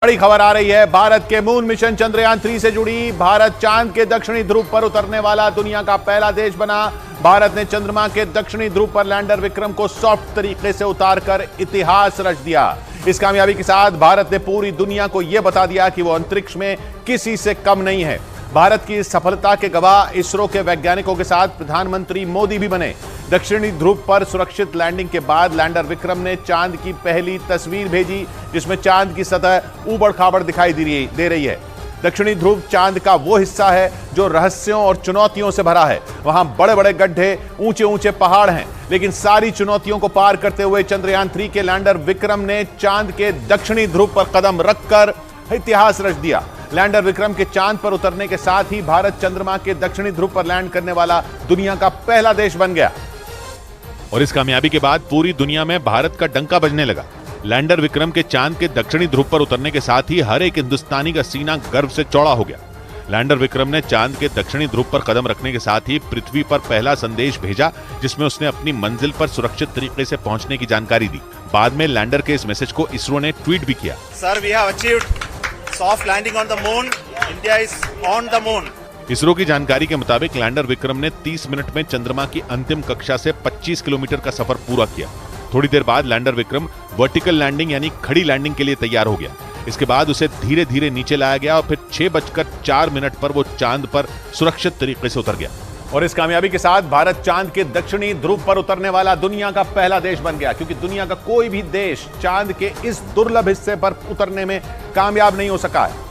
बड़ी खबर आ रही है भारत के मून मिशन चंद्रयान 3 से जुड़ी। भारत चांद के दक्षिणी ध्रुव पर उतरने वाला दुनिया का पहला देश बना। भारत ने चंद्रमा के दक्षिणी ध्रुव पर लैंडर विक्रम को सॉफ्ट तरीके से उतारकर इतिहास रच दिया। इस कामयाबी के साथ भारत ने पूरी दुनिया को यह बता दिया कि वो अंतरिक्ष में किसी से कम नहीं है। भारत की इस सफलता के गवाह इसरो के वैज्ञानिकों के साथ प्रधानमंत्री मोदी भी बने। दक्षिणी ध्रुव पर सुरक्षित लैंडिंग के बाद लैंडर विक्रम ने चांद की पहली तस्वीर भेजी, जिसमें चांद की सतह ऊबड़-खाबड़ दिखाई दे रही है। दक्षिणी ध्रुव चांद का वो हिस्सा है जो रहस्यों और चुनौतियों से भरा है। वहां बड़े-बड़े गड्ढे, ऊंचे-ऊंचे पहाड़ हैं, लेकिन सारी चुनौतियों को पार करते हुए चंद्रयान 3 के लैंडर विक्रम ने चांद के दक्षिणी ध्रुव पर कदम रखकर इतिहास रच दिया। लैंडर विक्रम के चांद पर उतरने के साथ ही भारत चंद्रमा के दक्षिणी ध्रुव पर लैंड करने वाला दुनिया का पहला देश बन गया। और इस कामयाबी के बाद पूरी दुनिया में भारत का डंका बजने लगा। लैंडर विक्रम के चांद के दक्षिणी ध्रुव पर उतरने के साथ ही हर एक हिंदुस्तानी का सीना गर्व से चौड़ा हो गया। लैंडर विक्रम ने चांद के दक्षिणी ध्रुव पर कदम रखने के साथ ही पृथ्वी पर पहला संदेश भेजा, जिसमें उसने अपनी मंजिल पर सुरक्षित तरीके से पहुंचने की जानकारी दी। बाद में लैंडर के इस मैसेज को इसरो ने ट्वीट भी किया। Sir, we have achieved soft landing on the moon. India is on the moon. ISRO की जानकारी के मुताबिक लैंडर विक्रम ने 30 मिनट में चंद्रमा की अंतिम कक्षा से 25 किलोमीटर का सफर पूरा किया। थोड़ी देर बाद लैंडर विक्रम वर्टिकल लैंडिंग यानी खड़ी लैंडिंग के लिए तैयार हो गया। इसके बाद उसे धीरे धीरे नीचे लाया गया और फिर 6:04 पर वो चांद पर सुरक्षित तरीके से उतर गया। और इस कामयाबी के साथ भारत चांद के दक्षिणी ध्रुव पर उतरने वाला दुनिया का पहला देश बन गया, क्योंकि दुनिया का कोई भी देश चांद के इस दुर्लभ हिस्से पर उतरने में कामयाब नहीं हो सका है।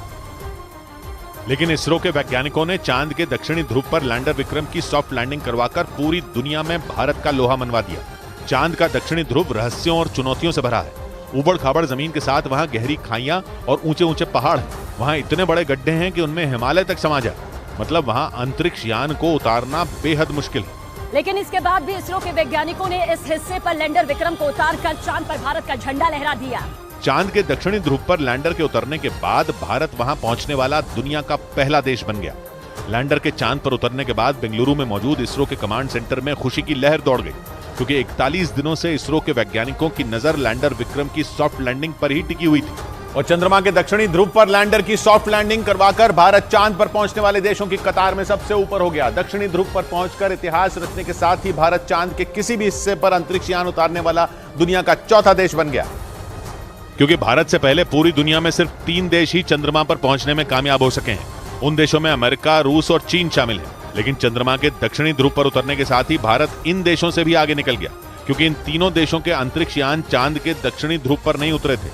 लेकिन इसरो के वैज्ञानिकों ने चांद के दक्षिणी ध्रुव पर लैंडर विक्रम की सॉफ्ट लैंडिंग करवाकर पूरी दुनिया में भारत का लोहा मनवा दिया। चांद का दक्षिणी ध्रुव रहस्यों और चुनौतियों से भरा है। ऊबड़ खाबड़ जमीन के साथ वहां गहरी खाइयां और ऊंचे ऊंचे पहाड़ हैं। वहां इतने बड़े गड्ढे हैं कि उनमें हिमालय तक समा जाए। मतलब वहां अंतरिक्ष यान को उतारना बेहद मुश्किल है। लेकिन इसके बाद भी इसरो के वैज्ञानिकों ने इस हिस्से पर लैंडर विक्रम को उतारकर चांद पर भारत का झंडा लहरा दिया। चांद के दक्षिणी ध्रुव पर लैंडर के उतरने के बाद भारत वहां पहुंचने वाला दुनिया का पहला देश बन गया। लैंडर के चांद पर उतरने के बाद बेंगलुरु में मौजूद इसरो के कमांड सेंटर में खुशी की लहर दौड़ गई, क्योंकि 41 दिनों से इसरो के वैज्ञानिकों की नजर लैंडर विक्रम की सॉफ्ट लैंडिंग पर ही टिकी हुई थी। और चंद्रमा के दक्षिणी ध्रुव पर लैंडर की सॉफ्ट लैंडिंग करवाकर भारत चांद पर पहुंचने वाले देशों की कतार में सबसे ऊपर हो गया। दक्षिणी ध्रुव पर पहुंचकर इतिहास रचने के साथ ही भारत चांद के किसी भी हिस्से पर अंतरिक्ष यान उतारने वाला दुनिया का चौथा देश बन गया। क्योंकि भारत से पहले पूरी दुनिया में सिर्फ 3 देश ही चंद्रमा पर पहुंचने में कामयाब हो सके हैं। उन देशों में अमेरिका, रूस और चीन शामिल है। लेकिन चंद्रमा के दक्षिणी ध्रुव पर उतरने के साथ ही भारत इन देशों से भी आगे निकल गया, क्योंकि इन तीनों देशों के अंतरिक्ष यान चांद के दक्षिणी ध्रुव पर नहीं उतरे थे।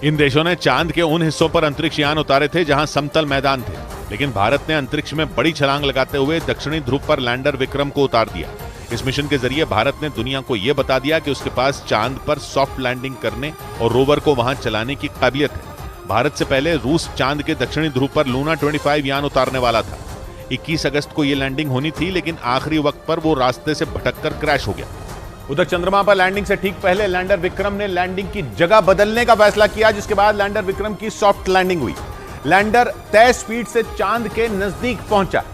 इन देशों ने चांद के उन हिस्सों पर अंतरिक्ष यान उतारे थे जहां समतल मैदान थे, लेकिन भारत ने अंतरिक्ष में बड़ी छलांग लगाते हुए दक्षिणी ध्रुव पर लैंडर विक्रम को उतार दिया। इस मिशन के जरिए भारत ने दुनिया को यह बता दिया कि उसके पास चांद पर सॉफ्ट लैंडिंग करने और रोवर को वहां चलाने की काबिलियत है। भारत से पहले रूस चांद के दक्षिणी ध्रुव पर लूना 25 यान उतारने वाला था। 21 अगस्त को यह लैंडिंग होनी थी, लेकिन आखिरी वक्त पर वो रास्ते से भटककर क्रैश हो गया। उधर चंद्रमा पर लैंडिंग से ठीक पहले लैंडर विक्रम ने लैंडिंग की जगह बदलने का फैसला किया, जिसके बाद लैंडर विक्रम की सॉफ्ट लैंडिंग हुई। लैंडर तय स्पीड से चांद के नजदीक पहुंचा,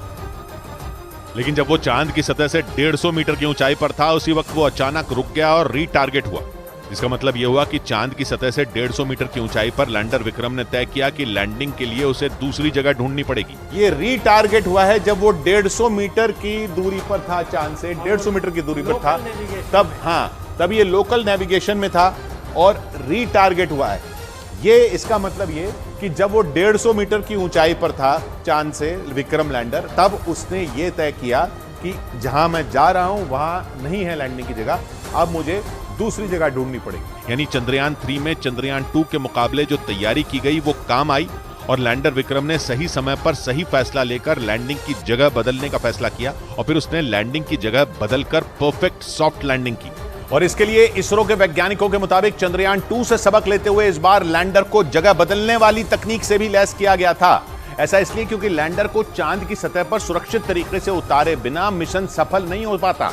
लेकिन जब वो चांद की सतह से 150 मीटर की ऊंचाई पर था, उसी वक्त वो अचानक रुक गया और रीटारगेट हुआ। इसका मतलब यह हुआ कि चांद की सतह से 150 मीटर की ऊंचाई पर लैंडर विक्रम ने तय किया कि लैंडिंग के लिए उसे दूसरी जगह ढूंढनी पड़ेगी। ये रीटारगेट हुआ है जब वो 150 मीटर की दूरी पर था, चांद से 150 मीटर की दूरी पर था, तब ये लोकल नेविगेशन में था और रीटारगेट हुआ है। ये इसका मतलब ये कि जब वो 150 मीटर की ऊंचाई पर था चांद से विक्रम लैंडर, तब उसने ये तय किया कि जहां मैं जा रहा हूं वहां नहीं है लैंडिंग की जगह, अब मुझे दूसरी जगह ढूंढनी पड़ेगी। यानी चंद्रयान 3 में चंद्रयान 2 के मुकाबले जो तैयारी की गई वो काम आई और लैंडर विक्रम ने सही समय पर सही फैसला लेकर लैंडिंग की जगह बदलने का फैसला किया और फिर उसने लैंडिंग की जगह बदलकर परफेक्ट सॉफ्ट लैंडिंग की। और इसके लिए इसरो के वैज्ञानिकों के मुताबिक चंद्रयान 2 से सबक लेते हुए इस बार लैंडर को जगह बदलने वाली तकनीक से भी लैस किया गया था। ऐसा इसलिए क्योंकि लैंडर को चांद की सतह पर सुरक्षित तरीके से उतारे बिना मिशन सफल नहीं हो पाता।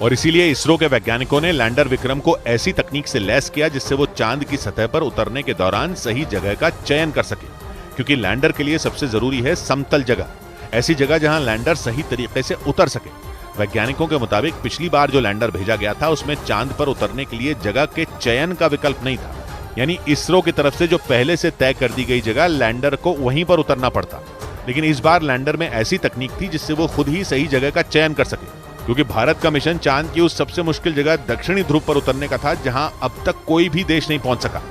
और इसीलिए इसरो के वैज्ञानिकों ने लैंडर विक्रम को ऐसी तकनीक से लैस किया जिससे वो चांद की सतह पर उतरने के दौरान सही जगह का चयन कर सके, क्योंकि लैंडर के लिए सबसे जरूरी है समतल जगह, ऐसी जगह जहां लैंडर सही तरीके से उतर सके। वैज्ञानिकों के मुताबिक पिछली बार जो लैंडर भेजा गया था उसमें चांद पर उतरने के लिए जगह के चयन का विकल्प नहीं था। यानी इसरो की तरफ से जो पहले से तय कर दी गई जगह लैंडर को वहीं पर उतरना पड़ता। लेकिन इस बार लैंडर में ऐसी तकनीक थी जिससे वो खुद ही सही जगह का चयन कर सके, क्योंकि भारत का मिशन चांद की उस सबसे मुश्किल जगह दक्षिणी ध्रुव पर उतरने का था जहां अब तक कोई भी देश नहीं पहुंच सका।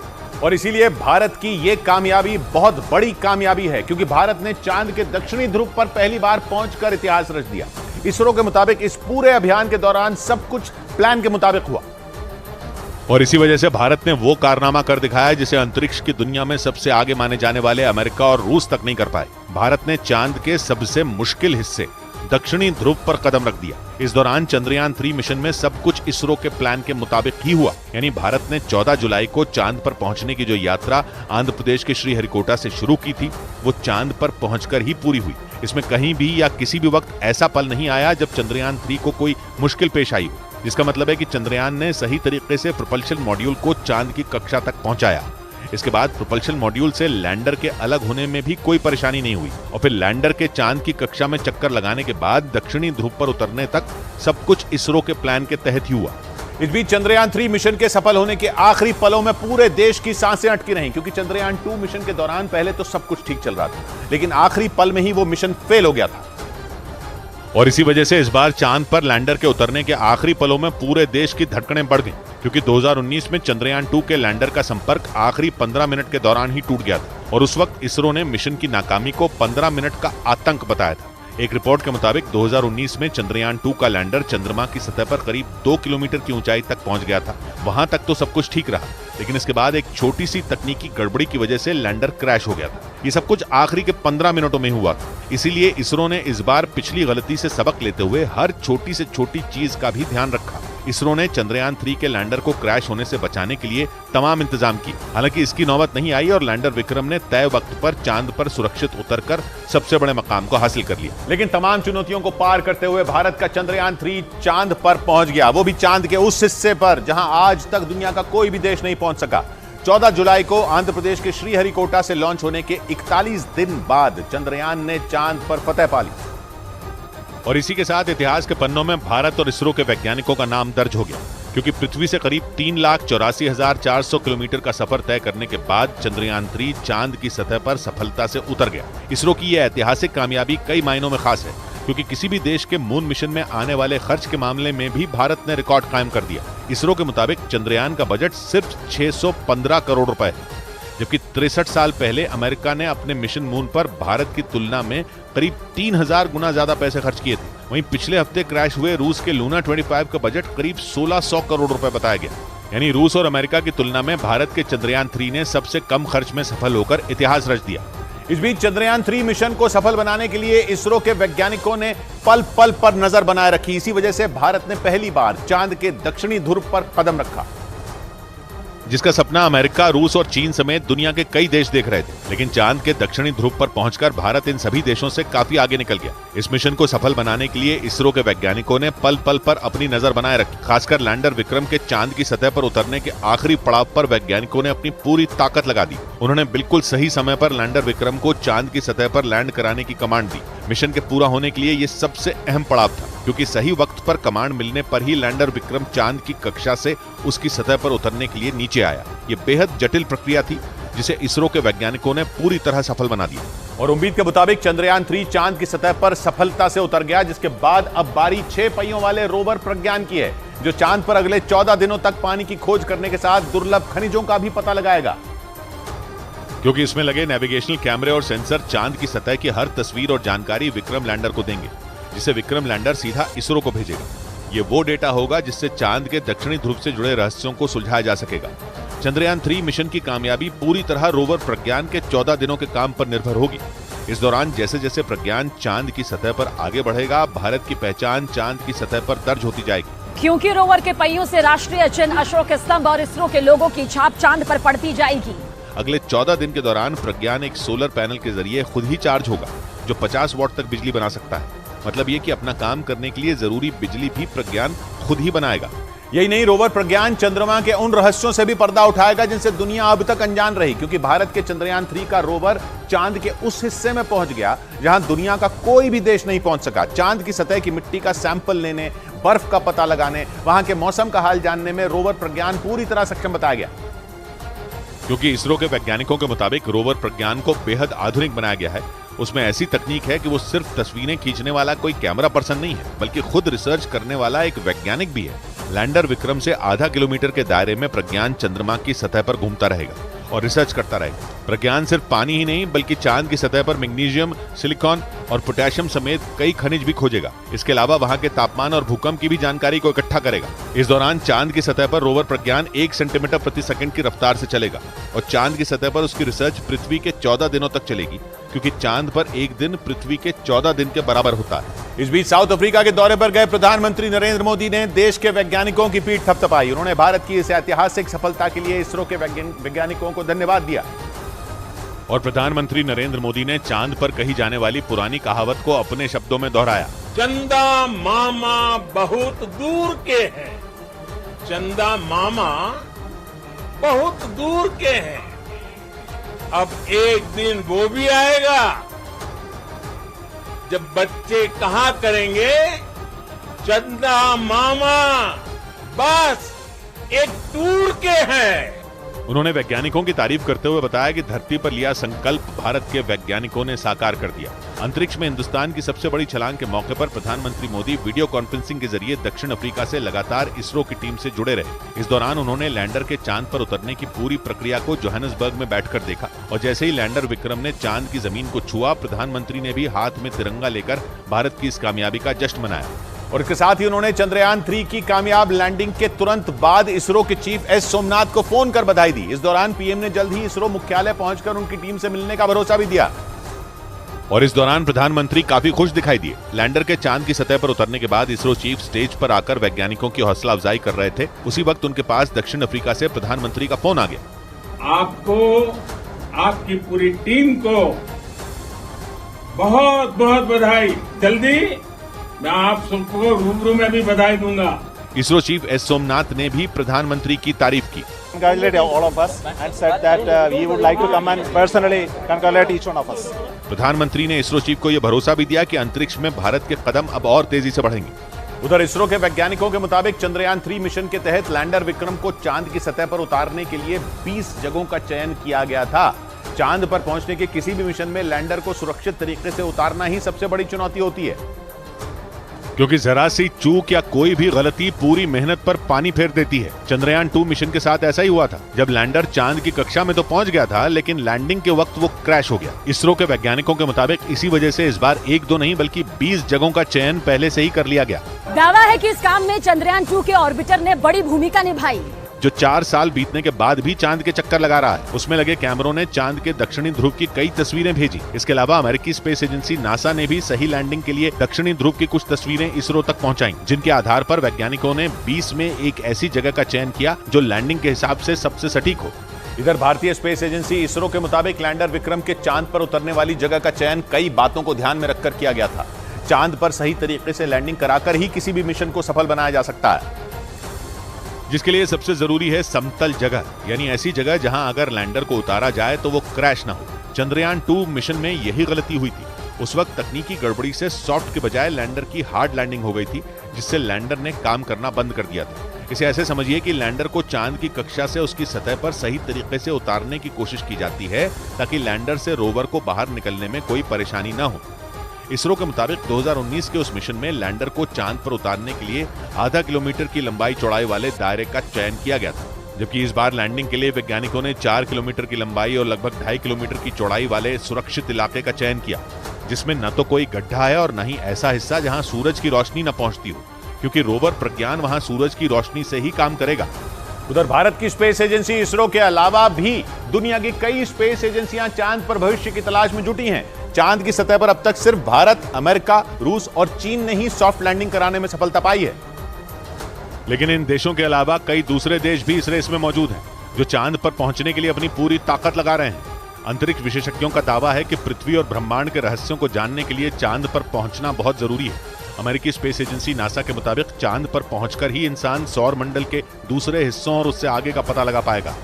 और इसीलिए भारत की यह कामयाबी बहुत बड़ी कामयाबी है, क्योंकि भारत ने चांद के दक्षिणी ध्रुव पर पहली बार पहुंचकर इतिहास रच दिया। इसरो के मुताबिक इस पूरे अभियान के दौरान सब कुछ प्लान के मुताबिक हुआ और इसी वजह से भारत ने वो कारनामा कर दिखाया जिसे अंतरिक्ष की दुनिया में सबसे आगे माने जाने वाले अमेरिका और रूस तक नहीं कर पाए। भारत ने चांद के सबसे मुश्किल हिस्से दक्षिणी ध्रुव पर कदम रख दिया। इस दौरान चंद्रयान 3 मिशन में सब कुछ इसरो के प्लान के मुताबिक ही हुआ। यानी भारत ने 14 जुलाई को चांद पर पहुंचने की जो यात्रा आंध्र प्रदेश के श्रीहरिकोटा से शुरू की थी, वो चांद पर पहुंचकर ही पूरी हुई। इसमें कहीं भी या किसी भी वक्त ऐसा पल नहीं आया जब चंद्रयान 3 को कोई मुश्किल पेश आई हो, जिसका मतलब है कि चंद्रयान ने सही तरीके से प्रोपल्शन मॉड्यूल को चांद की कक्षा तक पहुंचाया। इसके बाद प्रोपल्शन मॉड्यूल से लैंडर के अलग होने में भी कोई परेशानी नहीं हुई और फिर लैंडर के चांद की कक्षा में चक्कर लगाने के बाद दक्षिणी ध्रुव पर उतरने तक सब कुछ इसरो के प्लान के तहत ही हुआ। इस बीच चंद्रयान 3 मिशन के सफल होने के आखिरी पलों में पूरे देश की सांसें अटकी रहीं, क्योंकि चंद्रयान 2 मिशन के दौरान पहले तो सब कुछ ठीक चल रहा था, लेकिन आखिरी पल में ही वो मिशन फेल हो गया था। और इसी वजह से इस बार चांद पर लैंडर के उतरने के आखिरी पलों में पूरे देश की धड़कनें बढ़ गईं, क्योंकि 2019 में चंद्रयान 2 के लैंडर का संपर्क आखिरी 15 मिनट के दौरान ही टूट गया था और उस वक्त इसरो ने मिशन की नाकामी को 15 मिनट का आतंक बताया था। एक रिपोर्ट के मुताबिक 2019 में चंद्रयान 2 का लैंडर चंद्रमा की सतह पर करीब 2 किलोमीटर की ऊंचाई तक पहुंच गया था। वहां तक तो सब कुछ ठीक रहा, लेकिन इसके बाद एक छोटी सी तकनीकी गड़बड़ी की वजह से लैंडर क्रैश हो गया था। ये सब कुछ आखिरी के 15 मिनटों में हुआ था। इसीलिए इसरो ने इस बार पिछली गलती से सबक लेते हुए हर छोटी से छोटी चीज का भी ध्यान रखा। इसरो ने चंद्रयान 3 के लैंडर को क्रैश होने से बचाने के लिए तमाम इंतजाम किए। हालांकि इसकी नौबत नहीं आई और लैंडर विक्रम ने तय वक्त पर चांद पर सुरक्षित उतरकर सबसे बड़े मकाम को हासिल कर लिया। लेकिन तमाम चुनौतियों को पार करते हुए भारत का चंद्रयान 3 चांद पर पहुंच गया, वो भी चांद के उस हिस्से पर जहां आज तक दुनिया का कोई भी देश नहीं पहुंच सका। 14 जुलाई को आंध्र प्रदेश के श्रीहरिकोटा से लॉन्च होने के 41 दिन बाद चंद्रयान ने चांद पर फतह पा ली और इसी के साथ इतिहास के पन्नों में भारत और इसरो के वैज्ञानिकों का नाम दर्ज हो गया, क्योंकि पृथ्वी से करीब 3,84,400 किलोमीटर का सफर तय करने के बाद चंद्रयान 3 चांद की सतह पर सफलता से उतर गया। इसरो की यह ऐतिहासिक कामयाबी कई मायनों में खास है, क्योंकि किसी भी देश के मून मिशन में आने वाले खर्च के मामले में भी भारत ने रिकॉर्ड कायम कर दिया। इसरो के मुताबिक चंद्रयान का बजट सिर्फ 615 करोड़ रुपए है, जबकि 63 साल पहले अमेरिका ने अपने मिशन मून पर भारत की तुलना में करीब 3000 गुना ज्यादा पैसे खर्च किए थे। वहीं पिछले हफ्ते क्रैश हुए रूस के लूना 25 का बजट करीब 1600 करोड़ रुपए बताया गया। यानी रूस और अमेरिका की तुलना में भारत के चंद्रयान 3 ने सबसे कम खर्च में सफल होकर इतिहास रच दिया। इस बीच चंद्रयान 3 मिशन को सफल बनाने के लिए इसरो के वैज्ञानिकों ने पल पल पर नजर बनाए रखी। इसी वजह से भारत ने पहली बार चांद के दक्षिणी ध्रुव पर कदम रखा, जिसका सपना अमेरिका, रूस और चीन समेत दुनिया के कई देश देख रहे थे। लेकिन चांद के दक्षिणी ध्रुव पर पहुंचकर भारत इन सभी देशों से काफी आगे निकल गया। इस मिशन को सफल बनाने के लिए इसरो के वैज्ञानिकों ने पल पल पर अपनी नजर बनाए रखी। खासकर लैंडर विक्रम के चांद की सतह पर उतरने के आखिरी पड़ाव पर वैज्ञानिकों ने अपनी पूरी ताकत लगा दी। उन्होंने बिल्कुल सही समय पर लैंडर विक्रम को चांद की सतह पर लैंड कराने की कमांड दी। मिशन के पूरा होने के लिए यह सबसे अहम पड़ाव था, क्योंकि सही वक्त पर कमांड मिलने पर ही लैंडर विक्रम चांद की कक्षा से उसकी सतह पर उतरने के लिए नीचे आया। ये बेहद जटिल प्रक्रिया थी, जिसे इसरो के वैज्ञानिकों ने पूरी तरह सफल बना दिया। और उम्मीद के मुताबिक चंद्रयान 3 चांद की सतह पर सफलता से उतर गया, जिसके बाद अब बारी 6 पहियों वाले रोवर प्रज्ञान की है, जो चांद पर अगले 14 दिनों तक पानी की खोज करने के साथ दुर्लभ खनिजों का भी पता लगाएगा। क्योंकि इसमें लगे नेविगेशनल कैमरे और सेंसर चांद की सतह की हर तस्वीर और जानकारी विक्रम लैंडर को देंगे, जिसे विक्रम लैंडर सीधा इसरो को भेजेगा। ये वो डेटा होगा जिससे चांद के दक्षिणी ध्रुव से जुड़े रहस्यों को सुलझाया जा सकेगा। चंद्रयान 3 मिशन की कामयाबी पूरी तरह रोवर प्रज्ञान के 14 दिनों के काम पर निर्भर होगी। इस दौरान जैसे जैसे प्रज्ञान चांद की सतह पर आगे बढ़ेगा, भारत की पहचान चांद की सतह पर दर्ज होती जाएगी। क्योंकि रोवर के पहियों से राष्ट्रीय चिन्ह, अशोक स्तंभ और इसरो के लोगों की छाप चांद पर पड़ती जाएगी। अगले 14 दिन के दौरान प्रज्ञान एक सोलर पैनल के जरिए खुद ही चार्ज होगा, जो 50 वॉट तक बिजली बना सकता है। मतलब ये कि अपना काम करने के लिए जरूरी बिजली भी प्रज्ञान खुद ही बनाएगा। यही नहीं, रोवर प्रज्ञान चंद्रमा के उन रहस्यों से भी पर्दा उठाएगा जिनसे दुनिया अब तक अनजान रही, क्योंकि भारत के चंद्रयान 3 का रोवर चांद के उस हिस्से में पहुंच गया जहां दुनिया का कोई भी देश नहीं पहुंच सका। चांद की सतह की मिट्टी का सैंपल लेने, बर्फ का पता लगाने, वहां के मौसम का हाल जानने में रोवर प्रज्ञान पूरी तरह सक्षम बताया गया। क्योंकि इसरो के वैज्ञानिकों के मुताबिक रोवर प्रज्ञान को बेहद आधुनिक बनाया गया है। उसमें ऐसी तकनीक है कि वो सिर्फ तस्वीरें खींचने वाला कोई कैमरा पर्सन नहीं है, बल्कि खुद रिसर्च करने वाला एक वैज्ञानिक भी है। लैंडर विक्रम से आधा किलोमीटर के दायरे में प्रज्ञान चंद्रमा की सतह पर घूमता रहेगा और रिसर्च करता रहेगा। प्रज्ञान सिर्फ पानी ही नहीं बल्कि चांद की सतह पर मैग्नीशियम, सिलिकॉन और पोटेशियम समेत कई खनिज भी खोजेगा। इसके अलावा वहां के तापमान और भूकंप की भी जानकारी को इकट्ठा करेगा। इस दौरान चांद की सतह पर रोवर प्रज्ञान 1 सेंटीमीटर प्रति सेकंड की रफ्तार से चलेगा और चांद की सतह पर उसकी रिसर्च पृथ्वी के 14 दिनों तक चलेगी, क्योंकि चांद पर एक दिन पृथ्वी के 14 दिन के बराबर होता है। इस बीच साउथ अफ्रीका के दौरे पर गए प्रधानमंत्री नरेंद्र मोदी ने देश के वैज्ञानिकों की पीठ थपथपाई। उन्होंने भारत की इस ऐतिहासिक सफलता के लिए इसरो के वैज्ञानिकों को धन्यवाद दिया। और प्रधानमंत्री नरेंद्र मोदी ने चांद पर कही जाने वाली पुरानी कहावत को अपने शब्दों में दोहराया। चंदा मामा बहुत दूर के हैं, चंदा मामा बहुत दूर के हैं। अब एक दिन वो भी आएगा जब बच्चे कहा करेंगे, चंदा मामा बस एक टूर के हैं। उन्होंने वैज्ञानिकों की तारीफ करते हुए बताया कि धरती पर लिया संकल्प भारत के वैज्ञानिकों ने साकार कर दिया। अंतरिक्ष में हिंदुस्तान की सबसे बड़ी छलांग के मौके पर प्रधानमंत्री मोदी वीडियो कॉन्फ्रेंसिंग के जरिए दक्षिण अफ्रीका से लगातार इसरो की टीम से जुड़े रहे। इस दौरान उन्होंने लैंडर के चांद पर उतरने की पूरी प्रक्रिया को जोहानिसबर्ग में बैठकर देखा और जैसे ही लैंडर विक्रम ने चांद की जमीन को छुआ, प्रधानमंत्री ने भी हाथ में तिरंगा लेकर भारत की इस कामयाबी का जश्न मनाया। और इसके साथ ही उन्होंने चंद्रयान 3 की कामयाब लैंडिंग के तुरंत बाद इसरो के चीफ एस सोमनाथ को फोन कर बधाई दी। इस दौरान पीएम ने जल्द ही इसरो मुख्यालय पहुंचकर उनकी टीम से मिलने का भरोसा भी दिया। और इस दौरान प्रधानमंत्री काफी खुश दिखाई दिए। लैंडर के चांद की सतह पर उतरने के बाद इसरो चीफ स्टेज पर आकर वैज्ञानिकों की हौसला अफजाई कर रहे थे। उसी वक्त उनके पास दक्षिण अफ्रीका से प्रधानमंत्री का फोन आ गया। आपको, आपकी पूरी टीम को बहुत बहुत बधाई। जल्दी मैं आप सबको रूबरू में भी बधाई दूंगा। इसरो चीफ एस सोमनाथ ने भी प्रधानमंत्री की तारीफ की। Congratulate all of us and said that we would like to come and personally congratulate each one of us. प्रधानमंत्री ने इसरो चीफ को यह भरोसा भी दिया कि अंतरिक्ष में भारत के कदम अब और तेजी से बढ़ेंगे। उधर इसरो के वैज्ञानिकों के मुताबिक चंद्रयान 3 मिशन के तहत लैंडर विक्रम को चांद की सतह पर उतारने के लिए 20 जगहों का चयन किया गया था। चांद पर पहुंचने के किसी भी मिशन में लैंडर को सुरक्षित तरीके से उतारना ही सबसे बड़ी चुनौती होती है, क्योंकि जरा सी चूक या कोई भी गलती पूरी मेहनत पर पानी फेर देती है। चंद्रयान 2 मिशन के साथ ऐसा ही हुआ था, जब लैंडर चांद की कक्षा में तो पहुंच गया था, लेकिन लैंडिंग के वक्त वो क्रैश हो गया। इसरो के वैज्ञानिकों के मुताबिक इसी वजह से इस बार 1-2 नहीं बल्कि 20 जगहों का चयन पहले से ही कर लिया गया। दावा है कि इस काम में चंद्रयान 2 के ऑर्बिटर ने बड़ी भूमिका निभाई, जो 4 साल बीतने के बाद भी चांद के चक्कर लगा रहा है। उसमें लगे कैमरों ने चांद के दक्षिणी ध्रुव की कई तस्वीरें भेजी। इसके अलावा अमेरिकी स्पेस एजेंसी नासा ने भी सही लैंडिंग के लिए दक्षिणी ध्रुव की कुछ तस्वीरें इसरो तक पहुंचाई, जिनके आधार पर वैज्ञानिकों ने 20 में एक ऐसी जगह का चयन किया जो लैंडिंग के हिसाब से सबसे सटीक हो। इधर भारतीय स्पेस एजेंसी इसरो के मुताबिक लैंडर विक्रम के चांद पर उतरने वाली जगह का चयन कई बातों को ध्यान में रखकर किया गया था। चांद पर सही तरीके से लैंडिंग कराकर ही किसी भी मिशन को सफल बनाया जा सकता है, जिसके लिए सबसे जरूरी है समतल जगह, यानी ऐसी जगह जहां अगर लैंडर को उतारा जाए तो वो क्रैश ना हो। चंद्रयान 2 मिशन में यही गलती हुई थी। उस वक्त तकनीकी गड़बड़ी से सॉफ्ट के बजाय लैंडर की हार्ड लैंडिंग हो गई थी, जिससे लैंडर ने काम करना बंद कर दिया था। इसे ऐसे समझिए कि लैंडर को चांद की कक्षा से उसकी सतह पर सही तरीके से उतारने की कोशिश की जाती है, ताकि लैंडर से रोवर को बाहर निकलने में कोई परेशानी ना हो। इसरो के मुताबिक 2019 के उस मिशन में लैंडर को चांद पर उतारने के लिए आधा किलोमीटर की लंबाई चौड़ाई वाले दायरे का चयन किया गया था, जबकि इस बार लैंडिंग के लिए वैज्ञानिकों ने 4 किलोमीटर की लंबाई और लगभग 2.5 किलोमीटर की चौड़ाई वाले सुरक्षित इलाके का चयन किया, जिसमें न तो कोई गड्ढा है और न ही ऐसा हिस्सा जहां सूरज की रोशनी न पहुंचती हो, क्योंकि रोवर प्रज्ञान वहां सूरज की रोशनी से ही काम करेगा। उधर भारत की स्पेस एजेंसी इसरो के अलावा भी दुनिया की कई स्पेस एजेंसियां चांद पर भविष्य की तलाश में जुटी हैं। चांद की सतह पर अब तक सिर्फ भारत, अमेरिका, रूस और चीन ने ही सॉफ्ट लैंडिंग कराने में सफलता पाई है। लेकिन इन देशों के अलावा कई दूसरे देश भी इस रेस में मौजूद हैं, जो चांद पर पहुंचने के लिए अपनी पूरी ताकत लगा रहे हैं। अंतरिक्ष विशेषज्ञों का दावा है कि पृथ्वी और ब्रह्मांड के रहस्यों को जानने के लिए चांद पर पहुंचना बहुत जरूरी है। अमेरिकी स्पेस एजेंसी नासा के मुताबिक चांद पर पहुंचकर ही इंसान सौर मंडल के दूसरे हिस्सों और उससे आगे का पता लगा पाएगा।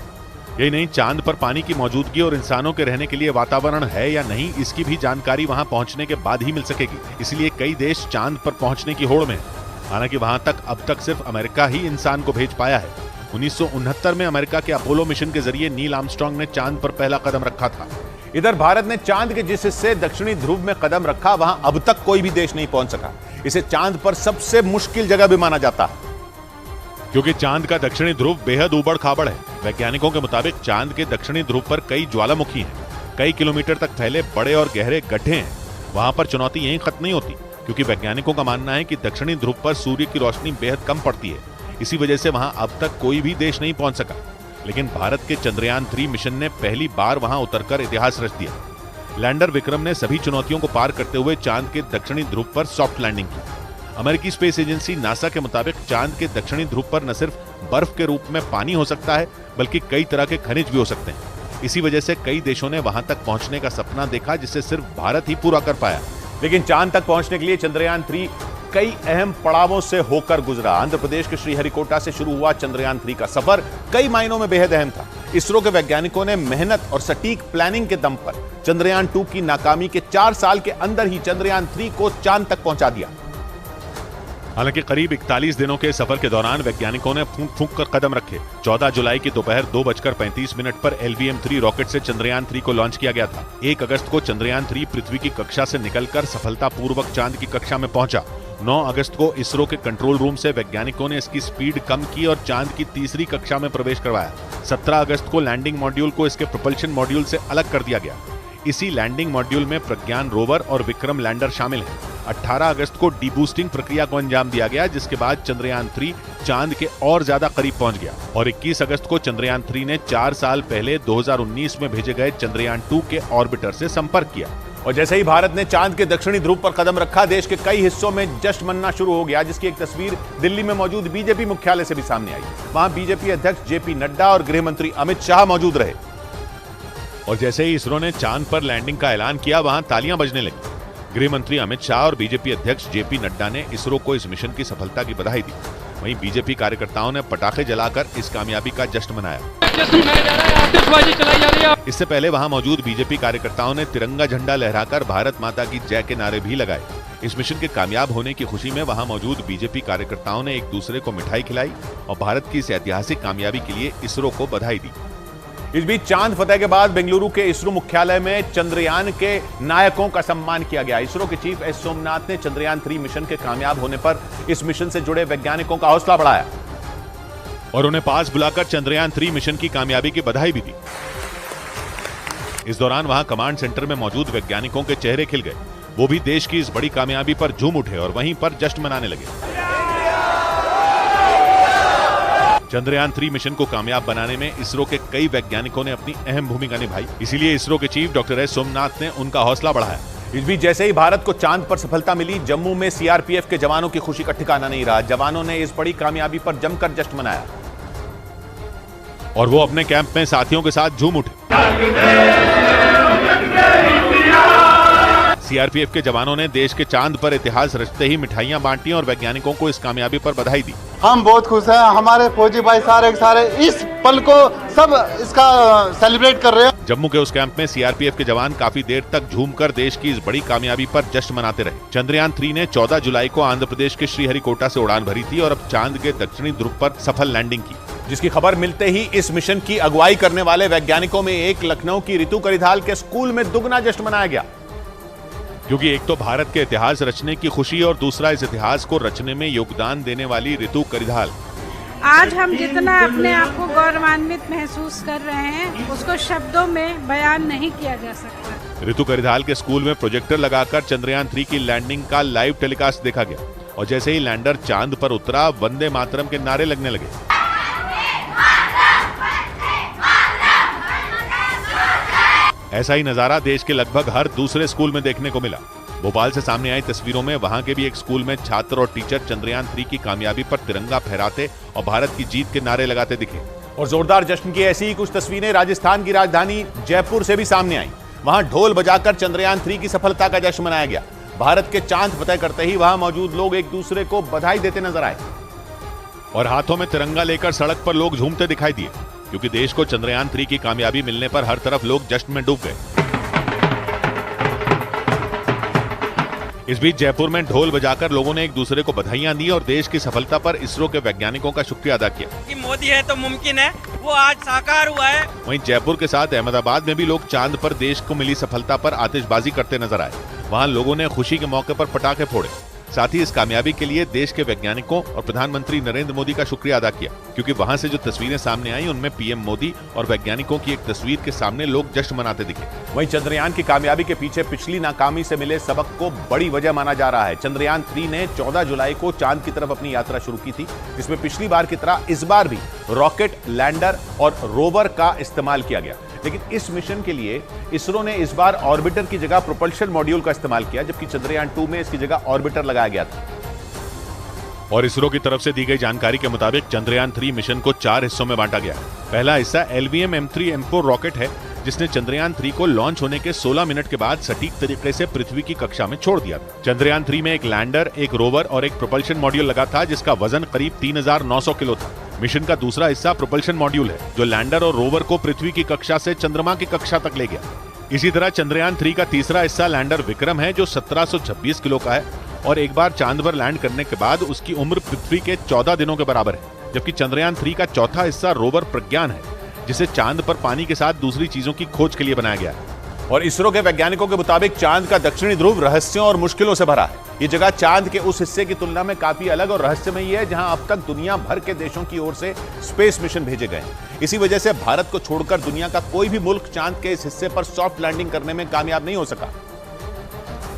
यही नहीं, चांद पर पानी की मौजूदगी और इंसानों के रहने के लिए वातावरण है या नहीं, इसकी भी जानकारी वहां पहुंचने के बाद ही मिल सकेगी। इसलिए कई देश चांद पर पहुंचने की होड़ में हैं। हालांकि वहां तक अब तक सिर्फ अमेरिका ही इंसान को भेज पाया है। 1969 में अमेरिका के अपोलो मिशन के जरिए नील आर्मस्ट्रांग ने चांद पर पहला कदम रखा था। इधर भारत ने चांद के जिस हिस्से दक्षिणी ध्रुव में कदम रखा वहां अब तक कोई भी देश नहीं पहुंच सका। इसे चांद पर सबसे मुश्किल जगह भी माना जाता है, क्योंकि चांद का दक्षिणी ध्रुव बेहद ऊबड़ खाबड़ है। वैज्ञानिकों के मुताबिक चांद के दक्षिणी ध्रुव पर कई ज्वालामुखी हैं, कई किलोमीटर तक फैले बड़े और गहरे गड्ढे हैं। वहां पर चुनौती यहीं खत्म नहीं होती, क्योंकि वैज्ञानिकों का मानना है कि दक्षिणी ध्रुव पर सूर्य की रोशनी बेहद कम पड़ती है। इसी वजह से वहां अब तक कोई भी देश नहीं पहुंच सका। लेकिन भारत के चंद्रयान 3 मिशन ने पहली बार वहां उतरकर इतिहास रच दिया। लैंडर विक्रम ने सभी चुनौतियों को पार करते हुए चांद के दक्षिणी ध्रुव पर सॉफ्ट लैंडिंग की। अमेरिकी स्पेस एजेंसी नासा के मुताबिक चांद के दक्षिणी ध्रुव पर न सिर्फ बर्फ के रूप में पानी हो सकता है, बल्कि कई तरह के खनिज भी हो सकते हैं। इसी वजह से कई देशों ने वहां तक पहुंचने का सपना देखा, जिसे सिर्फ भारत ही पूरा कर पाया। लेकिन चांद तक पहुंचने के लिए चंद्रयान 3 कई अहम पड़ावों से होकर गुजरा। आंध्र प्रदेश के श्रीहरिकोटा से शुरू हुआ चंद्रयान 3 का सफर कई मायनों में बेहद अहम था। इसरो के वैज्ञानिकों ने मेहनत और सटीक प्लानिंग के दम पर चंद्रयान 2 की नाकामी के 4 साल के अंदर ही चंद्रयान 3 को चांद तक पहुंचा दिया। हालांकि करीब 41 दिनों के सफर के दौरान वैज्ञानिकों ने फूंक फूंक कर कदम रखे। 14 जुलाई की दोपहर 2:35 पर LVM-3 रॉकेट से चंद्रयान 3 को लॉन्च किया गया था। 1 अगस्त को चंद्रयान 3 पृथ्वी की कक्षा से निकलकर सफलतापूर्वक चांद की कक्षा में पहुंचा। 9 अगस्त को इसरो के कंट्रोल रूम से वैज्ञानिकों ने इसकी स्पीड कम की और चांद की तीसरी कक्षा में प्रवेश करवाया। 17 अगस्त को लैंडिंग मॉड्यूल को इसके प्रोपल्शन मॉड्यूल से अलग कर दिया गया। इसी लैंडिंग मॉड्यूल में प्रज्ञान रोवर और विक्रम लैंडर शामिल हैं। 18 अगस्त को डीबूस्टिंग प्रक्रिया को अंजाम दिया गया, जिसके बाद चंद्रयान 3 चांद के और ज्यादा करीब पहुंच गया। और 21 अगस्त को चंद्रयान 3 ने 4 साल पहले 2019 में भेजे गए चंद्रयान 2 के ऑर्बिटर से संपर्क किया। और जैसे ही भारत ने चांद के दक्षिणी ध्रुव पर कदम रखा, देश के कई हिस्सों में जश्न मनना शुरू हो गया, जिसकी एक तस्वीर दिल्ली में मौजूद बीजेपी मुख्यालय से भी सामने आई। वहां बीजेपी अध्यक्ष जेपी नड्डा और गृह मंत्री अमित शाह मौजूद रहे। और जैसे ही इसरो ने चांद पर लैंडिंग का ऐलान किया, वहां तालियां बजने लगी। गृह मंत्री अमित शाह और बीजेपी अध्यक्ष जेपी नड्डा ने इसरो को इस मिशन की सफलता की बधाई दी। वहीं बीजेपी कार्यकर्ताओं ने पटाखे जलाकर इस कामयाबी का जश्न मनाया। इससे पहले वहां मौजूद बीजेपी कार्यकर्ताओं ने तिरंगा झंडा लहराकर भारत माता की जय के नारे भी लगाए। इस मिशन के कामयाब होने की खुशी में वहां मौजूद बीजेपी कार्यकर्ताओं ने एक दूसरे को मिठाई खिलाई और भारत की इस ऐतिहासिक कामयाबी के लिए इसरो को बधाई दी। इस बीच चांद फतह के बाद बेंगलुरु के इसरो मुख्यालय में चंद्रयान के नायकों का सम्मान किया गया। इसरो के चीफ एस सोमनाथ ने चंद्रयान 3 मिशन के कामयाब होने पर इस मिशन से जुड़े वैज्ञानिकों का हौसला बढ़ाया और उन्हें पास बुलाकर चंद्रयान 3 मिशन की कामयाबी की बधाई भी दी। इस दौरान वहां कमांड सेंटर में मौजूद वैज्ञानिकों के चेहरे खिल गए। वो भी देश की इस बड़ी कामयाबी पर झूम उठे और वहीं पर जश्न मनाने लगे। चंद्रयान 3 मिशन को कामयाब बनाने में इसरो के कई वैज्ञानिकों ने अपनी अहम भूमिका निभाई। इसीलिए इसरो के चीफ डॉक्टर एस सोमनाथ ने उनका हौसला बढ़ाया। इस बीच जैसे ही भारत को चांद पर सफलता मिली, जम्मू में सीआरपीएफ के जवानों की खुशी का ठिकाना नहीं रहा। जवानों ने इस बड़ी कामयाबी पर जमकर जश्न मनाया और वो अपने कैंप में साथियों के साथ झूम उठे। सीआरपीएफ के जवानों ने देश के चांद पर इतिहास रचते ही मिठाइयां बांटी और वैज्ञानिकों को इस कामयाबी पर बधाई दी। हम बहुत खुश हैं। हमारे फौजी भाई सारे इस पल को सब इसका सेलिब्रेट कर रहे हैं। जम्मू के उस कैंप में सीआरपीएफ के जवान काफी देर तक झूमकर देश की इस बड़ी कामयाबी पर जश्न मनाते रहे। चंद्रयान 3 ने 14 जुलाई को आंध्र प्रदेश के श्रीहरिकोटा से उड़ान भरी थी और अब चांद के दक्षिणी ध्रुव पर सफल लैंडिंग की, जिसकी खबर मिलते ही इस मिशन की अगुवाई करने वाले वैज्ञानिकों में एक लखनऊ की ऋतु करिधाल के स्कूल में दुगना जश्न मनाया गया। क्योंकि एक तो भारत के इतिहास रचने की खुशी और दूसरा इस इतिहास को रचने में योगदान देने वाली ऋतु करिधाल। आज हम जितना अपने आप को गौरवान्वित महसूस कर रहे हैं, उसको शब्दों में बयान नहीं किया जा सकता। ऋतु करिधाल के स्कूल में प्रोजेक्टर लगाकर चंद्रयान 3 की लैंडिंग का लाइव टेलीकास्ट देखा गया और जैसे ही लैंडर चांद पर उतरा, वंदे मातरम के नारे लगने लगे। ऐसा ही नजारा देश के लगभग हर दूसरे स्कूल में देखने को मिला। भोपाल से सामने आई तस्वीरों में वहां के भी एक स्कूल में छात्र और टीचर चंद्रयान 3 की कामयाबी पर तिरंगा फहराते और भारत की जीत के नारे लगाते दिखे। और जोरदार जश्न की ऐसी ही कुछ तस्वीरें राजस्थान की राजधानी जयपुर से भी सामने आई। वहां ढोल बजाकर चंद्रयान 3 की सफलता का जश्न मनाया गया। भारत के चांद फतह करते ही वहां मौजूद लोग एक दूसरे को बधाई देते नजर आए और हाथों में तिरंगा लेकर सड़क पर लोग झूमते दिखाई दिए, क्योंकि देश को चंद्रयान 3 की कामयाबी मिलने पर हर तरफ लोग जश्न में डूब गए। इस बीच जयपुर में ढोल बजाकर लोगों ने एक दूसरे को बधाइयां दी और देश की सफलता पर इसरो के वैज्ञानिकों का शुक्रिया अदा किया कि मोदी है तो मुमकिन है, वो आज साकार हुआ है। वहीं जयपुर के साथ अहमदाबाद में भी लोग चांद पर देश को मिली सफलता पर आतिशबाजी करते नजर आए। वहां लोगों ने खुशी के मौके पर पटाखे फोड़े। साथ ही इस कामयाबी के लिए देश के वैज्ञानिकों और प्रधानमंत्री नरेंद्र मोदी का शुक्रिया अदा किया, क्योंकि वहां से जो तस्वीरें सामने आई उनमें पीएम मोदी और वैज्ञानिकों की एक तस्वीर के सामने लोग जश्न मनाते दिखे। वहीं चंद्रयान की कामयाबी के पीछे पिछली नाकामी से मिले सबक को बड़ी वजह माना जा रहा है। चंद्रयान 3 ने 14 जुलाई को चांद की तरफ अपनी यात्रा शुरू की थी, जिसमें पिछली बार की तरह इस बार भी रॉकेट, लैंडर और रोवर का इस्तेमाल किया गया। लेकिन इस मिशन के लिए इसरो ने इस बार ऑर्बिटर की जगह प्रोपल्शन मॉड्यूल का इस्तेमाल किया, जबकि चंद्रयान 2 में इसकी जगह ऑर्बिटर लगाया गया था। और इसरो की तरफ से दी गई जानकारी के मुताबिक चंद्रयान 3 मिशन को 4 हिस्सों में बांटा गया है। पहला हिस्सा LVM M3 M4 रॉकेट है, जिसने चंद्रयान 3 को लॉन्च होने के 16 मिनट के बाद सटीक तरीके से पृथ्वी की कक्षा में छोड़ दिया था। चंद्रयान 3 में एक लैंडर, एक रोवर और एक प्रोपल्शन मॉड्यूल लगा था, जिसका वजन करीब 3900 किलो था। मिशन का दूसरा हिस्सा प्रोपल्शन मॉड्यूल है, जो लैंडर और रोवर को पृथ्वी की कक्षा से चंद्रमा की कक्षा तक ले गया। इसी तरह चंद्रयान 3 का तीसरा हिस्सा लैंडर विक्रम है, जो 1726 किलो का है और एक बार चांद पर लैंड करने के बाद उसकी उम्र पृथ्वी के 14 दिनों के बराबर है। जबकि चंद्रयान 3 का चौथा हिस्सा रोवर प्रज्ञान है, जिसे चांद पर पानी के साथ दूसरी चीजों की खोज के लिए बनाया गया है। और इसरो के वैज्ञानिकों के मुताबिक चांद का दक्षिणी ध्रुव रहस्यों और मुश्किलों से भरा है। ये जगह चांद के उस हिस्से की तुलना में काफी अलग और रहस्यमयी है, जहां अब तक दुनिया भर के देशों की ओर से स्पेस मिशन भेजे गए हैं। इसी वजह से भारत को छोड़कर दुनिया का कोई भी मुल्क चांद के इस हिस्से पर सॉफ्ट लैंडिंग करने में कामयाब नहीं हो सका,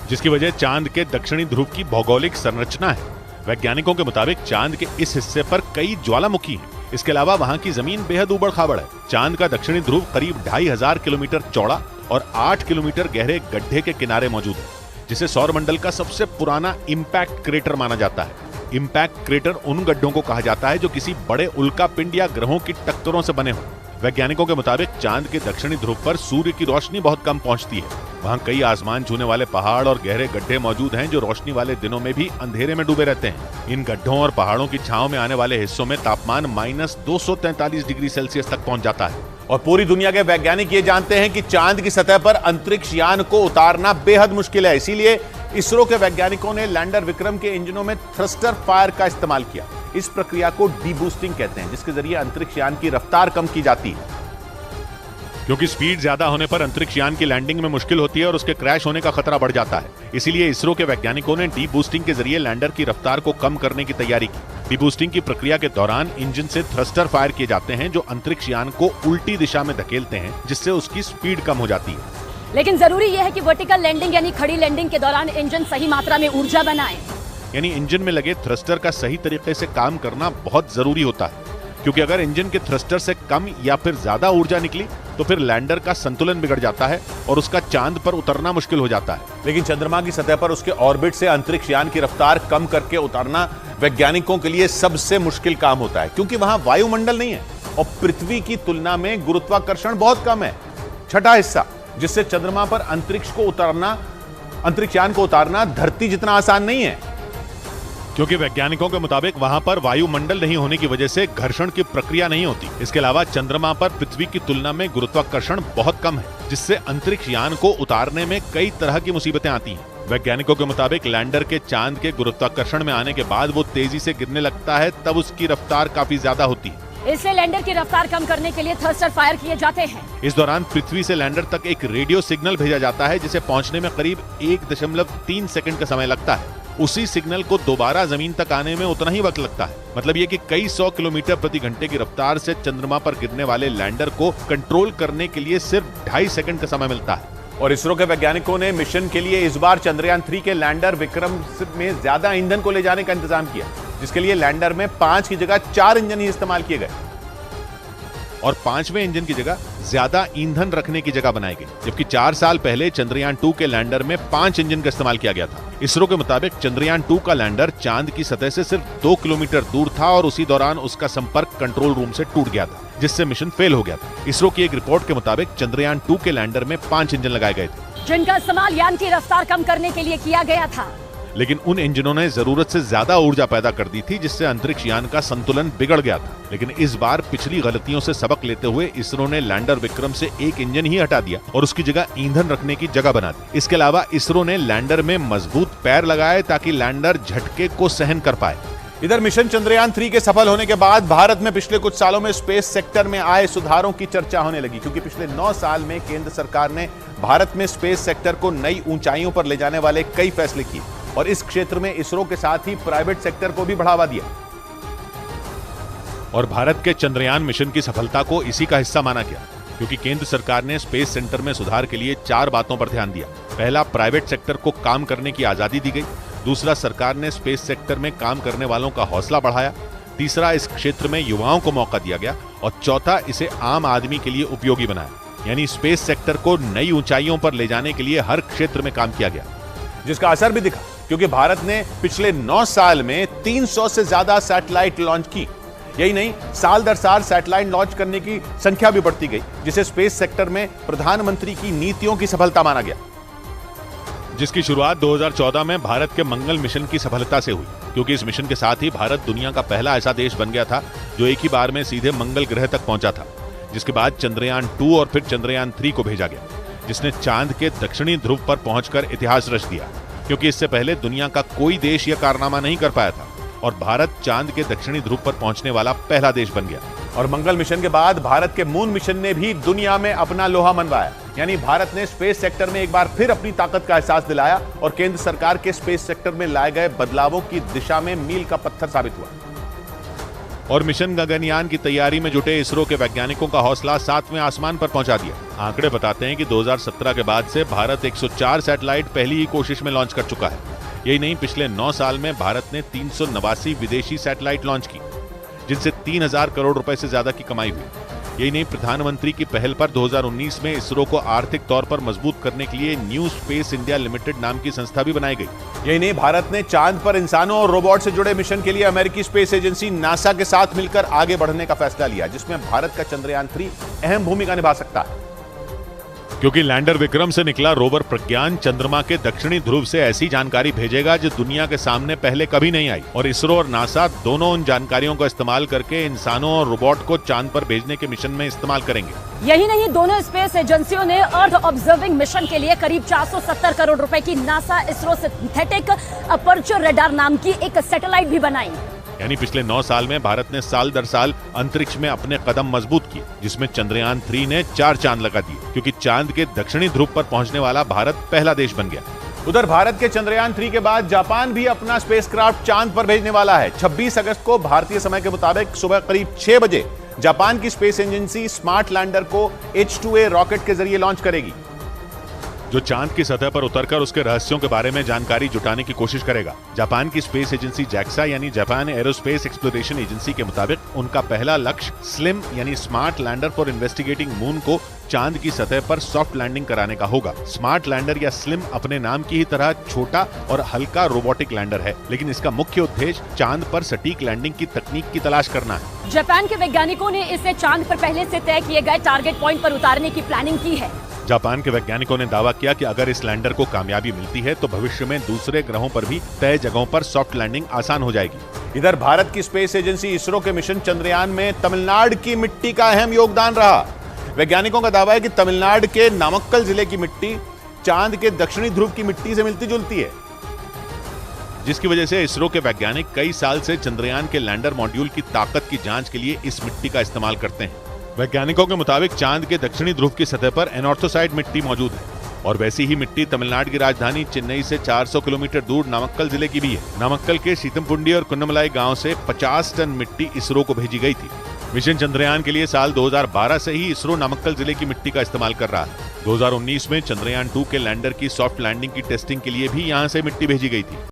जिसकी वजह चांद के दक्षिणी ध्रुव की भौगोलिक संरचना है। वैज्ञानिकों के मुताबिक चांद के इस हिस्से पर कई ज्वालामुखी हैं। इसके अलावा वहां की जमीन बेहद ऊबड़ खाबड़ है। चांद का दक्षिणी ध्रुव करीब 2500 किलोमीटर चौड़ा और 8 किलोमीटर गहरे गड्ढे के किनारे मौजूद है, जिसे सौरमंडल का सबसे पुराना इंपैक्ट क्रेटर माना जाता है। इंपैक्ट क्रेटर उन गड्ढों को कहा जाता है जो किसी बड़े उल्का पिंड या ग्रहों की टक्करों से बने हों। वैज्ञानिकों के मुताबिक चांद के दक्षिणी ध्रुव पर सूर्य की रोशनी बहुत कम पहुंचती है। वहां कई आसमान छूने वाले पहाड़ और गहरे गड्ढे मौजूद हैं, जो रोशनी वाले दिनों में भी अंधेरे में डूबे रहते हैं। इन गड्ढों और पहाड़ों की छांव में आने वाले हिस्सों में तापमान -243 डिग्री सेल्सियस तक पहुंच जाता है। और पूरी दुनिया के वैज्ञानिक ये जानते हैं कि चांद की सतह पर अंतरिक्ष यान को उतारना बेहद मुश्किल है। इसीलिए इसरो के वैज्ञानिकों ने लैंडर विक्रम के इंजनों में थ्रस्टर फायर का इस्तेमाल किया। इस प्रक्रिया को डीबूस्टिंग कहते हैं, जिसके जरिए अंतरिक्ष यान की रफ्तार कम की जाती है। क्योंकि स्पीड ज्यादा होने पर अंतरिक्ष यान की लैंडिंग में मुश्किल होती है और उसके क्रैश होने का खतरा बढ़ जाता है। इसीलिए इसरो के वैज्ञानिकों ने डी बूस्टिंग के जरिए लैंडर की रफ्तार को कम करने की तैयारी की। डी बूस्टिंग की प्रक्रिया के दौरान इंजन से थ्रस्टर फायर किए जाते हैं, जो अंतरिक्ष यान को उल्टी दिशा में धकेलते हैं, जिससे उसकी स्पीड कम हो जाती है। लेकिन जरूरी यह है कि वर्टिकल लैंडिंग यानी खड़ी लैंडिंग के दौरान इंजन सही मात्रा में ऊर्जा बनाए। यानी इंजन में लगे थ्रस्टर का सही तरीके से काम करना बहुत जरूरी होता है, क्योंकि अगर इंजन के थ्रस्टर से कम या फिर ज्यादा ऊर्जा निकली तो फिर लैंडर का संतुलन बिगड़ जाता है और उसका चांद पर उतरना मुश्किल हो जाता है। लेकिन चंद्रमा की सतह पर उसके ऑर्बिट से अंतरिक्ष यान की रफ्तार कम करके उतारना वैज्ञानिकों के लिए सबसे मुश्किल काम होता है, क्योंकि वहां वायुमंडल नहीं है और पृथ्वी की तुलना में गुरुत्वाकर्षण बहुत कम है। छठा हिस्सा, जिससे चंद्रमा पर अंतरिक्ष यान को उतारना धरती जितना आसान नहीं है, क्योंकि वैज्ञानिकों के मुताबिक वहां पर वायुमंडल नहीं होने की वजह से घर्षण की प्रक्रिया नहीं होती। इसके अलावा चंद्रमा पर पृथ्वी की तुलना में गुरुत्वाकर्षण बहुत कम है, जिससे अंतरिक्ष यान को उतारने में कई तरह की मुसीबतें आती हैं। वैज्ञानिकों के मुताबिक लैंडर के चांद के गुरुत्वाकर्षण में आने के बाद वो तेजी से गिरने लगता है, तब उसकी रफ्तार काफी ज्यादा होती है। इसलिए लैंडर की रफ्तार कम करने के लिए थ्रस्टर फायर किए जाते हैं। इस दौरान पृथ्वी से लैंडर तक एक रेडियो सिग्नल भेजा जाता है, जिसे पहुंचने में करीब 1.3 सेकंड का समय लगता है। उसी सिग्नल को दोबारा जमीन तक आने में उतना ही वक्त लगता है। मतलब ये कि कई 100 किलोमीटर प्रति घंटे की रफ्तार से चंद्रमा पर गिरने वाले लैंडर को कंट्रोल करने के लिए सिर्फ 2.5 सेकंड का समय मिलता है। और इसरो के वैज्ञानिकों ने मिशन के लिए इस बार चंद्रयान 3 के लैंडर विक्रम में ज्यादा ईंधन को ले जाने का इंतजाम किया, जिसके लिए लैंडर में 5 की जगह 4 इंजन ही इस्तेमाल किए गए और 5वें इंजन की जगह ज्यादा ईंधन रखने की जगह बनाई गई। जबकि 4 साल पहले चंद्रयान 2 के लैंडर में 5 इंजन का इस्तेमाल किया गया था। इसरो के मुताबिक चंद्रयान 2 का लैंडर चांद की सतह से सिर्फ 2 किलोमीटर दूर था और उसी दौरान उसका संपर्क कंट्रोल रूम से टूट गया था, जिससे मिशन फेल हो गया था। इसरो की एक रिपोर्ट के मुताबिक चंद्रयान 2 के लैंडर में 5 इंजन लगाए गए थे, जिनका इस्तेमाल यान की रफ्तार कम करने के लिए किया गया था। लेकिन उन इंजनों ने जरूरत से ज्यादा ऊर्जा पैदा कर दी थी, जिससे अंतरिक्ष यान का संतुलन बिगड़ गया था। लेकिन इस बार पिछली गलतियों से सबक लेते हुए इसरो ने लैंडर विक्रम से एक इंजन ही हटा दिया और उसकी जगह ईंधन रखने की जगह बना दी। इसके अलावा इसरो ने लैंडर में मजबूत पैर लगाए ताकि लैंडर झटके को सहन कर पाए। इधर मिशन चंद्रयान 3 के सफल होने के बाद भारत में पिछले कुछ सालों में स्पेस सेक्टर में आए सुधारों की चर्चा होने लगी, क्योंकि पिछले 9 साल में केंद्र सरकार ने भारत में स्पेस सेक्टर को नई ऊंचाइयों पर ले जाने वाले कई फैसले किए और इस क्षेत्र में इसरो के साथ ही प्राइवेट सेक्टर को भी बढ़ावा दिया। और भारत के चंद्रयान मिशन की सफलता को इसी का हिस्सा माना गया, क्योंकि केंद्र सरकार ने स्पेस सेंटर में सुधार के लिए 4 बातों पर ध्यान दिया। पहला, प्राइवेट सेक्टर को काम करने की आजादी दी गई। दूसरा, सरकार ने स्पेस सेक्टर में काम करने वालों का हौसला बढ़ाया। तीसरा, इस क्षेत्र में युवाओं को मौका दिया गया और चौथा, इसे आम आदमी के लिए उपयोगी बनाया। यानी स्पेस सेक्टर को नई ऊंचाइयों पर ले जाने के लिए हर क्षेत्र में काम किया गया, जिसका असर भी दिखा, क्योंकि भारत ने पिछले 9 साल में 300 से ज्यादा सैटेलाइट लॉन्च की। यही नहीं, साल दर साल सैटेलाइट लॉन्च करने की संख्या भी बढ़ती गई, जिसे स्पेस सेक्टर में प्रधानमंत्री की नीतियों की सफलता माना गया। जिसकी शुरुआत 2014 में भारत के मंगल मिशन की सफलता से हुई, क्योंकि इस मिशन के साथ ही भारत दुनिया का पहला ऐसा देश बन गया था जो एक ही बार में सीधे मंगल ग्रह तक पहुंचा था। जिसके बाद चंद्रयान 2 और फिर चंद्रयान 3 को भेजा गया, जिसने चांद के दक्षिणी ध्रुव पर पहुंचकर इतिहास रच दिया, क्योंकि इससे पहले दुनिया का कोई देश यह कारनामा नहीं कर पाया था और भारत चांद के दक्षिणी ध्रुव पर पहुंचने वाला पहला देश बन गया। और मंगल मिशन के बाद भारत के मून मिशन ने भी दुनिया में अपना लोहा मनवाया। यानी भारत ने स्पेस सेक्टर में एक बार फिर अपनी ताकत का एहसास दिलाया और केंद्र सरकार के स्पेस सेक्टर में लाए गए बदलावों की दिशा में मील का पत्थर साबित हुआ। और मिशन गगनयान की तैयारी में जुटे इसरो के वैज्ञानिकों का हौसला 7वें आसमान पर पहुंचा दिया। आंकड़े बताते हैं कि 2017 के बाद से भारत 104 सैटेलाइट पहली ही कोशिश में लॉन्च कर चुका है। यही नहीं, पिछले 9 साल में भारत ने 389 विदेशी सैटेलाइट लॉन्च की, जिनसे 3000 करोड़ रुपए से ज्यादा की कमाई हुई। यही नहीं, प्रधानमंत्री की पहल पर 2019 में इसरो को आर्थिक तौर पर मजबूत करने के लिए न्यू स्पेस इंडिया लिमिटेड नाम की संस्था भी बनाई गई। यही नहीं, भारत ने चांद पर इंसानों और रोबोट से जुड़े मिशन के लिए अमेरिकी स्पेस एजेंसी नासा के साथ मिलकर आगे बढ़ने का फैसला लिया, जिसमें भारत का चंद्रयान 3 अहम भूमिका निभा सकता है। क्योंकि लैंडर विक्रम से निकला रोवर प्रज्ञान चंद्रमा के दक्षिणी ध्रुव से ऐसी जानकारी भेजेगा जो दुनिया के सामने पहले कभी नहीं आई, और इसरो और नासा दोनों उन जानकारियों को इस्तेमाल करके इंसानों और रोबोट को चांद पर भेजने के मिशन में इस्तेमाल करेंगे। यही नहीं, दोनों स्पेस एजेंसियों ने अर्थ ऑब्जर्विंग मिशन के लिए करीब 470 करोड़ रुपए की NASA ISRO synthetic aperture radar नाम की एक सैटेलाइट भी बनाई। यानी पिछले 9 साल में भारत ने साल दर साल अंतरिक्ष में अपने कदम मजबूत किए, जिसमें चंद्रयान 3 ने 4 चांद लगा दिए, क्योंकि चांद के दक्षिणी ध्रुव पर पहुंचने वाला भारत पहला देश बन गया। उधर भारत के चंद्रयान 3 के बाद जापान भी अपना स्पेसक्राफ्ट चांद पर भेजने वाला है। 26 अगस्त को भारतीय समय के मुताबिक सुबह करीब 6 बजे जापान की स्पेस एजेंसी स्मार्ट लैंडर को H2A रॉकेट के जरिए लॉन्च करेगी, जो चांद की सतह पर उतरकर उसके रहस्यों के बारे में जानकारी जुटाने की कोशिश करेगा। जापान की स्पेस एजेंसी जैक्सा यानी जापान एरोस्पेस एक्सप्लोरेशन एजेंसी के मुताबिक उनका पहला लक्ष्य स्लिम यानी smart lander for investigating moon को चांद की सतह पर सॉफ्ट लैंडिंग कराने का होगा। स्मार्ट लैंडर या स्लिम अपने नाम की ही तरह छोटा और हल्का रोबोटिक लैंडर है, लेकिन इसका मुख्य उद्देश्य चांद पर सटीक लैंडिंग की तकनीक की तलाश करना है। जापान के वैज्ञानिकों ने इसे चांद पर पहले से तय किए गए टारगेट पॉइंट पर उतारने की प्लानिंग की है। जापान के वैज्ञानिकों ने दावा किया कि अगर इस लैंडर को कामयाबी मिलती है तो भविष्य में दूसरे ग्रहों पर भी तय जगहों पर सॉफ्ट लैंडिंग आसान हो जाएगी। इधर भारत की स्पेस एजेंसी इसरो के मिशन चंद्रयान में तमिलनाडु की मिट्टी का अहम योगदान रहा। वैज्ञानिकों का दावा है कि तमिलनाडु के नामक्कल जिले की मिट्टी चांद के दक्षिणी ध्रुव की मिट्टी से मिलती जुलती है, जिसकी वजह से इसरो के वैज्ञानिक कई साल से चंद्रयान के लैंडर मॉड्यूल की ताकत की जांच के लिए इस मिट्टी का इस्तेमाल करते हैं। वैज्ञानिकों के मुताबिक चांद के दक्षिणी ध्रुव की सतह पर एनॉर्थोसाइड मिट्टी मौजूद है, और वैसी ही मिट्टी तमिलनाडु की राजधानी चेन्नई से 400 किलोमीटर दूर नामक्कल जिले की भी है। नामक्कल के सीतमपुंडी और कुन्नमलाई गांव से 50 टन मिट्टी इसरो को भेजी गई थी। मिशन चंद्रयान के लिए साल 2012 से ही इसरो नामक्कल जिले की मिट्टी का इस्तेमाल कर रहा है। 2019 में चंद्रयान 2 के लैंडर की सॉफ्ट लैंडिंग की टेस्टिंग के लिए भी यहां से मिट्टी भेजी गई थी।